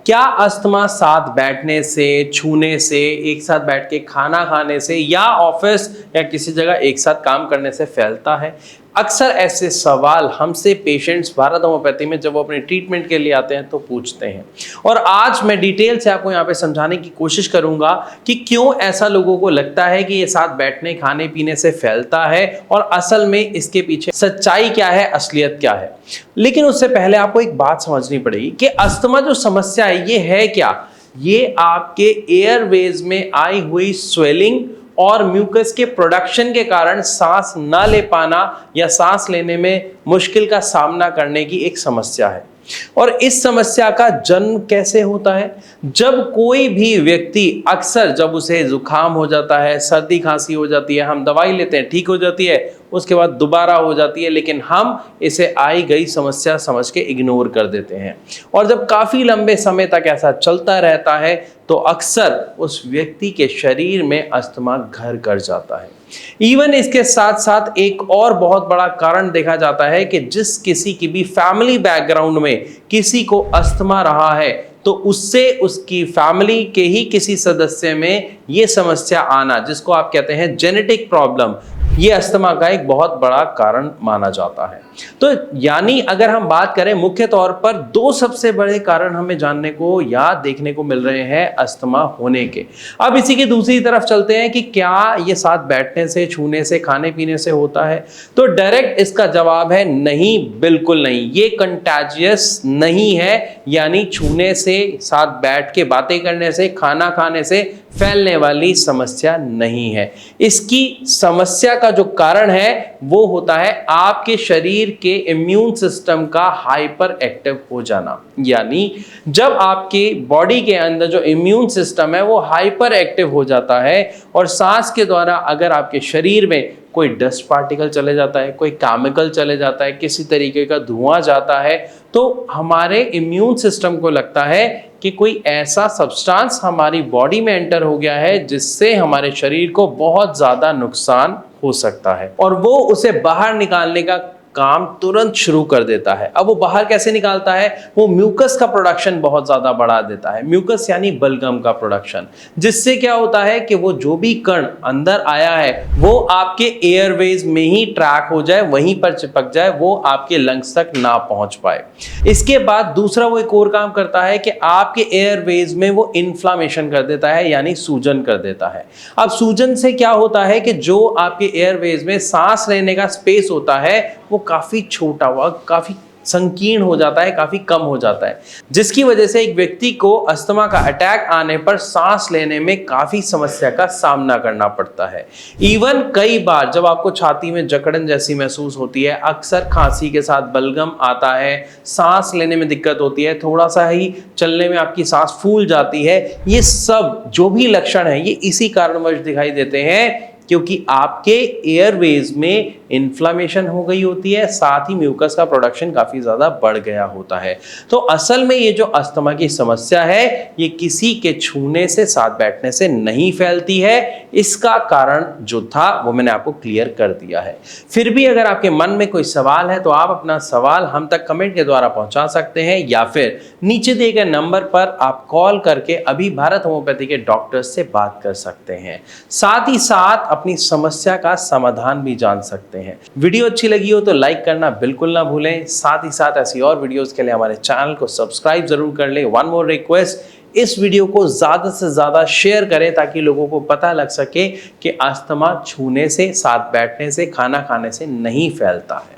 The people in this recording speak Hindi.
क्या अस्थमा साथ बैठने से, छूने से, एक साथ बैठ के खाना खाने से या ऑफिस या किसी जगह एक साथ काम करने से फैलता है? अक्सर ऐसे सवाल हमसे पेशेंट्स भारत होम्योपैथी में जब वो अपने ट्रीटमेंट के लिए आते हैं तो पूछते हैं। और आज मैं डिटेल से आपको यहाँ पे समझाने की कोशिश करूंगा कि क्यों ऐसा लोगों को लगता है कि ये साथ बैठने खाने पीने से फैलता है और असल में इसके पीछे सच्चाई क्या है, असलियत क्या है। लेकिन उससे पहले आपको एक बात समझनी पड़ेगी कि अस्थमा जो समस्या है ये है क्या। ये आपके एयरवेज में आई हुई स्वेलिंग और म्यूकस के प्रोडक्शन के कारण सांस ना ले पाना या सांस लेने में मुश्किल का सामना करने की एक समस्या है। और इस समस्या का जन्म कैसे होता है? जब कोई भी व्यक्ति, अक्सर जब उसे जुकाम हो जाता है, सर्दी खांसी हो जाती है, हम दवाई लेते हैं, ठीक हो जाती है, उसके बाद दोबारा हो जाती है, लेकिन हम इसे आई गई समस्या समझ के इग्नोर कर देते हैं। और जब काफी लंबे समय तक ऐसा चलता रहता है तो अक्सर उस व्यक्ति के शरीर में अस्थमा घर कर जाता है। इवन इसके साथ साथ एक और बहुत बड़ा कारण देखा जाता है कि जिस किसी की भी फैमिली बैकग्राउंड में किसी को अस्थमा रहा है तो उससे उसकी फैमिली के ही किसी सदस्य में ये समस्या आना, जिसको आप कहते हैं जेनेटिक प्रॉब्लम, ये अस्थमा का एक बहुत बड़ा कारण माना जाता है। तो यानी अगर हम बात करें, मुख्य तौर पर दो सबसे बड़े कारण हमें जानने को या देखने को मिल रहे हैं अस्थमा होने के। अब इसी की दूसरी तरफ चलते हैं कि क्या ये साथ बैठने से, छूने से, खाने पीने से होता है? तो डायरेक्ट इसका जवाब है नहीं, बिल्कुल नहीं। ये कंटाजियस नहीं है, यानी छूने से, साथ बैठ के बातें करने से, खाना खाने से फैलने वाली समस्या नहीं है। इसकी समस्या का जो कारण है वो होता है आपके शरीर के इम्यून सिस्टम का हाइपर एक्टिव हो जाना। यानी जब आपके बॉडी के अंदर जो इम्यून सिस्टम है वो हाइपर एक्टिव हो जाता है और सांस के द्वारा अगर आपके शरीर में कोई डस्ट पार्टिकल चले जाता है, कोई केमिकल चले जाता है, किसी तरीके का धुआं जाता है, तो हमारे इम्यून सिस्टम को लगता है कि कोई ऐसा सब्सटेंस हमारी बॉडी में एंटर हो गया है जिससे हमारे शरीर को बहुत ज्यादा नुकसान हो सकता है और वो उसे बाहर निकालने का काम तुरंत शुरू कर देता है। अब वो बाहर कैसे निकालता है? वो म्यूकस का प्रोडक्शन बहुत ज्यादा बढ़ा देता है। म्यूकस यानी बलगम का प्रोडक्शन, जिससे क्या होता है कि वो जो भी कण अंदर आया है वो आपके एयरवेज में ही ट्रैक हो जाए, वहीं पर चिपक जाए, वो आपके लंग्स तक ना पहुंच पाए। इसके बाद दूसरा वो एक और काम करता है कि आपके एयरवेज में वो इन्फ्लामेशन कर देता है, यानी सूजन कर देता है। अब सूजन से क्या होता है कि जो आपके एयरवेज में सांस लेने का स्पेस होता है वो काफी छोटा हुआ, काफी संकीर्ण हो जाता है, काफी कम हो जाता है, जिसकी वजह से एक व्यक्ति को अस्थमा का अटैक आने पर सांस लेने में काफी समस्या का सामना करना पड़ता है। इवन कई बार जब आपको छाती में जकड़न जैसी महसूस होती है, अक्सर खांसी के साथ बलगम आता है, सांस लेने में दिक्कत होती है, थोड़ा सा ही चलने में आपकी सांस फूल जाती है, ये सब जो भी लक्षण है ये इसी कारणवश दिखाई देते हैं क्योंकि आपके एयरवेज में इन्फ्लामेशन हो गई होती है, साथ ही म्यूकस का प्रोडक्शन काफी ज्यादा बढ़ गया होता है। तो असल में ये जो अस्थमा की समस्या है ये किसी के छूने से, साथ बैठने से नहीं फैलती है। इसका कारण जो था वो मैंने आपको क्लियर कर दिया है। फिर भी अगर आपके मन में कोई सवाल है तो आप अपना सवाल हम तक कमेंट के द्वारा पहुंचा सकते हैं या फिर नीचे दिए गए नंबर पर आप कॉल करके अभी भारत होम्योपैथी के डॉक्टर्स से बात कर सकते हैं। साथ ही साथ अपनी समस्या का समाधान भी जान सकते हैं। वीडियो अच्छी लगी हो तो लाइक करना बिल्कुल ना भूलें। साथ ही साथ ऐसी और वीडियोस के लिए हमारे चैनल को सब्सक्राइब जरूर कर लें। वन मोर रिक्वेस्ट, इस वीडियो को ज्यादा से ज्यादा शेयर करें ताकि लोगों को पता लग सके कि अस्थमा छूने से, साथ बैठने से, खाना खाने से नहीं फैलता है।